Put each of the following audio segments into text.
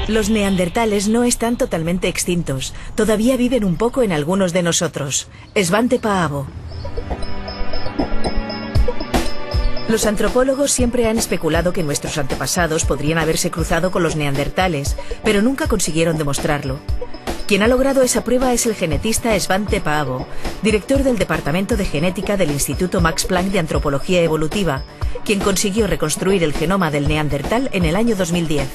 Los neandertales no están totalmente extintos. Todavía viven un poco en algunos de nosotros. Svante Paavo. Los antropólogos siempre han especulado que nuestros antepasados podrían haberse cruzado con los neandertales, pero nunca consiguieron demostrarlo. Quien ha logrado esa prueba es el genetista Svante Paavo, director del Departamento de Genética del Instituto Max Planck de Antropología Evolutiva, quien consiguió reconstruir el genoma del neandertal en el año 2010.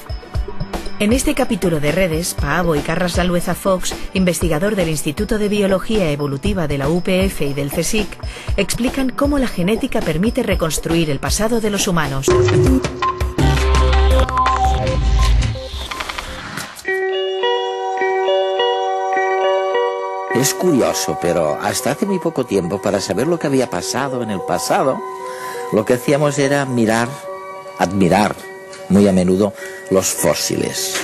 En este capítulo de Redes, Paavo y Carras Lalueza Fox, investigador del Instituto de Biología Evolutiva de la UPF y del CSIC, explican cómo la genética permite reconstruir el pasado de los humanos. Es curioso, pero hasta hace muy poco tiempo, para saber lo que había pasado en el pasado, lo que hacíamos era mirar, admirar, muy a menudo, los fósiles.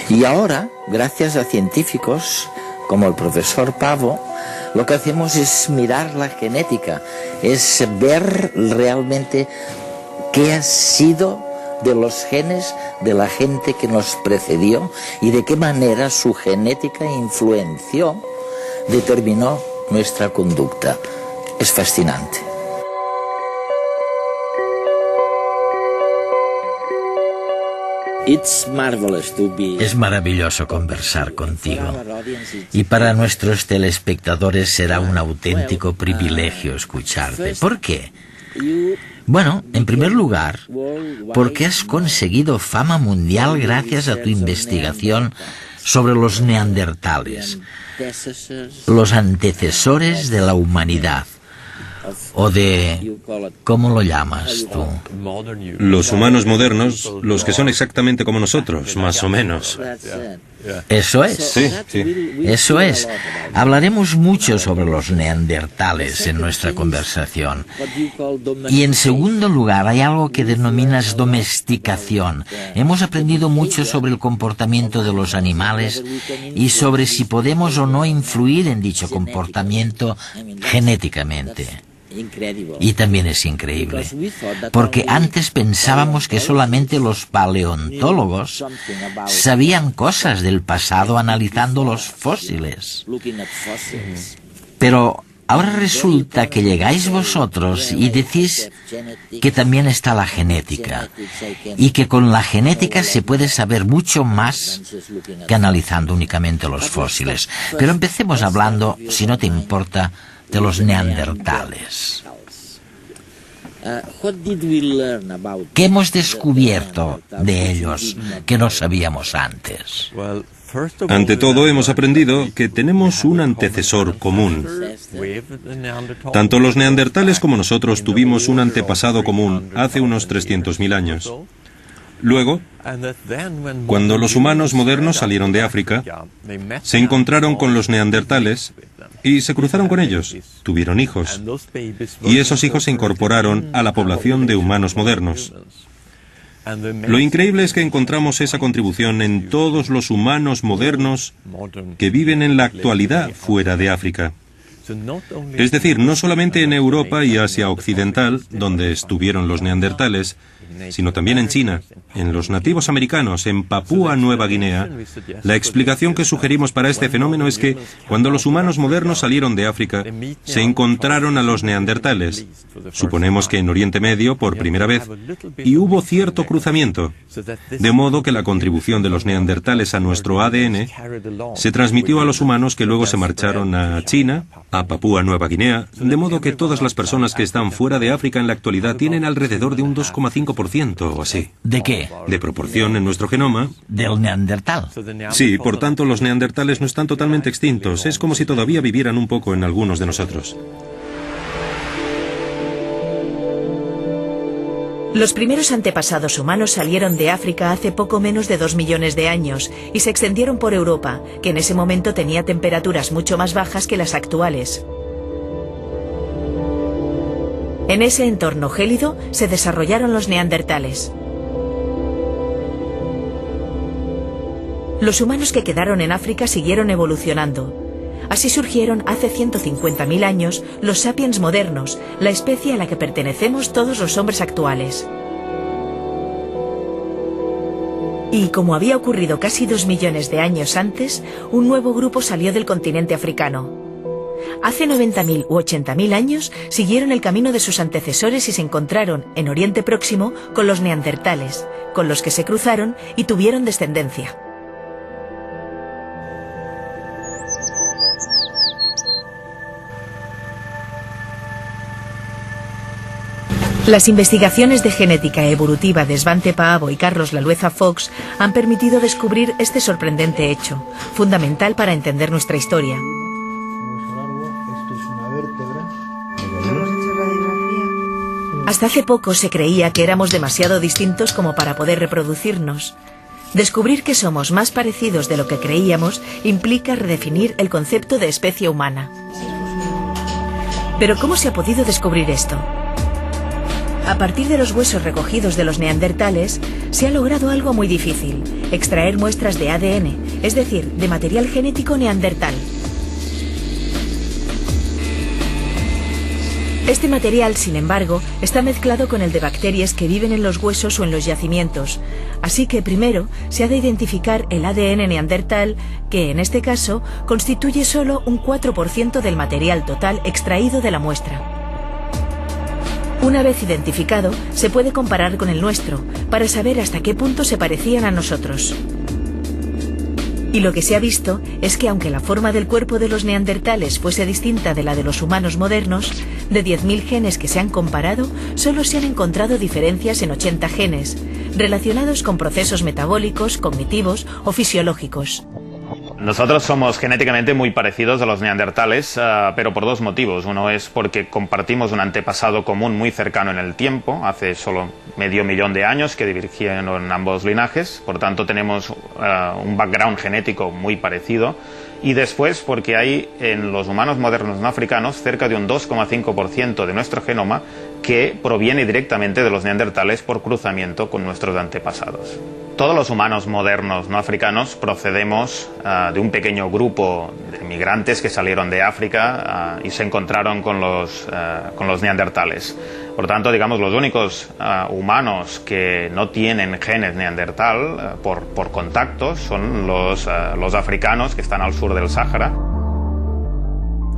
Y ahora, gracias a científicos como el profesor Paavo, lo que hacemos es mirar la genética, es ver realmente qué ha sido de los genes de la gente que nos precedió y de qué manera su genética influenció, determinó nuestra conducta. Es fascinante. Es maravilloso conversar contigo. Y para nuestros telespectadores será un auténtico privilegio escucharte. ¿Por qué? Bueno, en primer lugar, porque has conseguido fama mundial gracias a tu investigación sobre los neandertales, los antecesores de la humanidad. O de... ¿cómo lo llamas tú? Los humanos modernos, los que son exactamente como nosotros, más o menos. ¿Eso es? Sí, sí. Eso es. Hablaremos mucho sobre los neandertales en nuestra conversación. Y en segundo lugar, hay algo que denominas domesticación. Hemos aprendido mucho sobre el comportamiento de los animales y sobre si podemos o no influir en dicho comportamiento genéticamente. Y también es increíble, porque antes pensábamos que solamente los paleontólogos sabían cosas del pasado analizando los fósiles. Pero ahora resulta que llegáis vosotros y decís que también está la genética, y que con la genética se puede saber mucho más que analizando únicamente los fósiles. Pero empecemos hablando, si no te importa, de los neandertales. ¿Qué hemos descubierto de ellos que no sabíamos antes? Ante todo, hemos aprendido que tenemos un antecesor común. Tanto los neandertales como nosotros tuvimos un antepasado común hace unos 300.000 años. Luego, cuando los humanos modernos salieron de África, se encontraron con los neandertales y se cruzaron con ellos, tuvieron hijos, y esos hijos se incorporaron a la población de humanos modernos. Lo increíble es que encontramos esa contribución en todos los humanos modernos que viven en la actualidad fuera de África. Es decir, no solamente en Europa y Asia Occidental, donde estuvieron los neandertales, sino también en China, en los nativos americanos, en Papúa Nueva Guinea. La explicación que sugerimos para este fenómeno es que, cuando los humanos modernos salieron de África, se encontraron a los neandertales, suponemos que en Oriente Medio por primera vez, y hubo cierto cruzamiento, de modo que la contribución de los neandertales a nuestro ADN se transmitió a los humanos que luego se marcharon a China, a Papúa Nueva Guinea, de modo que todas las personas que están fuera de África en la actualidad tienen alrededor de un 2,5% o así. ¿De qué? De proporción en nuestro genoma. ¿Del neandertal? Sí, por tanto los neandertales no están totalmente extintos. Es como si todavía vivieran un poco en algunos de nosotros. Los primeros antepasados humanos salieron de África hace poco menos de 2 millones de años y se extendieron por Europa, que en ese momento tenía temperaturas mucho más bajas que las actuales. En ese entorno gélido se desarrollaron los neandertales. Los humanos que quedaron en África siguieron evolucionando. Así surgieron hace 150.000 años los sapiens modernos, la especie a la que pertenecemos todos los hombres actuales. Y como había ocurrido casi 2 millones de años antes, un nuevo grupo salió del continente africano. Hace 90.000 u 80.000 años siguieron el camino de sus antecesores y se encontraron en Oriente Próximo con los neandertales, con los que se cruzaron y tuvieron descendencia. Las investigaciones de genética evolutiva de Svante Paavo y Carlos Lalueza Fox han permitido descubrir este sorprendente hecho, fundamental para entender nuestra historia. Hasta hace poco se creía que éramos demasiado distintos como para poder reproducirnos. Descubrir que somos más parecidos de lo que creíamos implica redefinir el concepto de especie humana. Pero ¿cómo se ha podido descubrir esto? A partir de los huesos recogidos de los neandertales, se ha logrado algo muy difícil: extraer muestras de ADN, es decir, de material genético neandertal. Este material, sin embargo, está mezclado con el de bacterias que viven en los huesos o en los yacimientos, así que primero se ha de identificar el ADN neandertal, que en este caso constituye solo un 4% del material total extraído de la muestra. Una vez identificado, se puede comparar con el nuestro, para saber hasta qué punto se parecían a nosotros. Y lo que se ha visto es que aunque la forma del cuerpo de los neandertales fuese distinta de la de los humanos modernos, de 10.000 genes que se han comparado, solo se han encontrado diferencias en 80 genes, relacionados con procesos metabólicos, cognitivos o fisiológicos. Nosotros somos genéticamente muy parecidos a los neandertales, pero por 2 motivos. Uno es porque compartimos un antepasado común muy cercano en el tiempo, hace solo medio millón de años que divergieron ambos linajes, por tanto tenemos un background genético muy parecido. Y después porque hay en los humanos modernos no africanos cerca de un 2,5% de nuestro genoma que proviene directamente de los neandertales por cruzamiento con nuestros antepasados. Todos los humanos modernos no africanos procedemos de un pequeño grupo de migrantes que salieron de África y se encontraron con los neandertales. Por tanto, digamos, los únicos humanos que no tienen genes neandertal por contacto son los africanos que están al sur del Sáhara.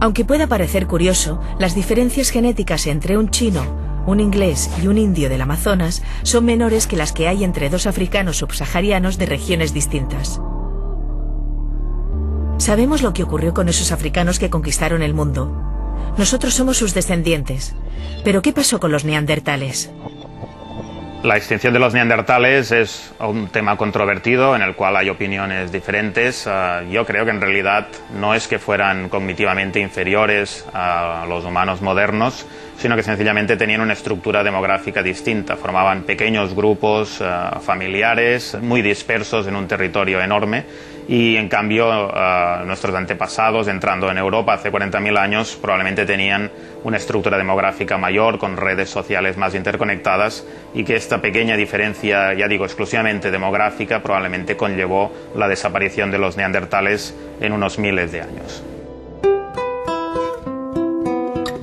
Aunque pueda parecer curioso, las diferencias genéticas entre un chino, un inglés y un indio del Amazonas son menores que las que hay entre 2 africanos subsaharianos de regiones distintas. Sabemos lo que ocurrió con esos africanos que conquistaron el mundo. Nosotros somos sus descendientes. ¿Pero qué pasó con los neandertales? La extinción de los neandertales es un tema controvertido en el cual hay opiniones diferentes. Yo creo que en realidad no es que fueran cognitivamente inferiores a los humanos modernos, sino que sencillamente tenían una estructura demográfica distinta. Formaban pequeños grupos familiares muy dispersos en un territorio enorme y en cambio nuestros antepasados entrando en Europa hace 40.000 años probablemente tenían una estructura demográfica mayor con redes sociales más interconectadas y que esta pequeña diferencia, ya digo, exclusivamente demográfica probablemente conllevó la desaparición de los neandertales en unos miles de años.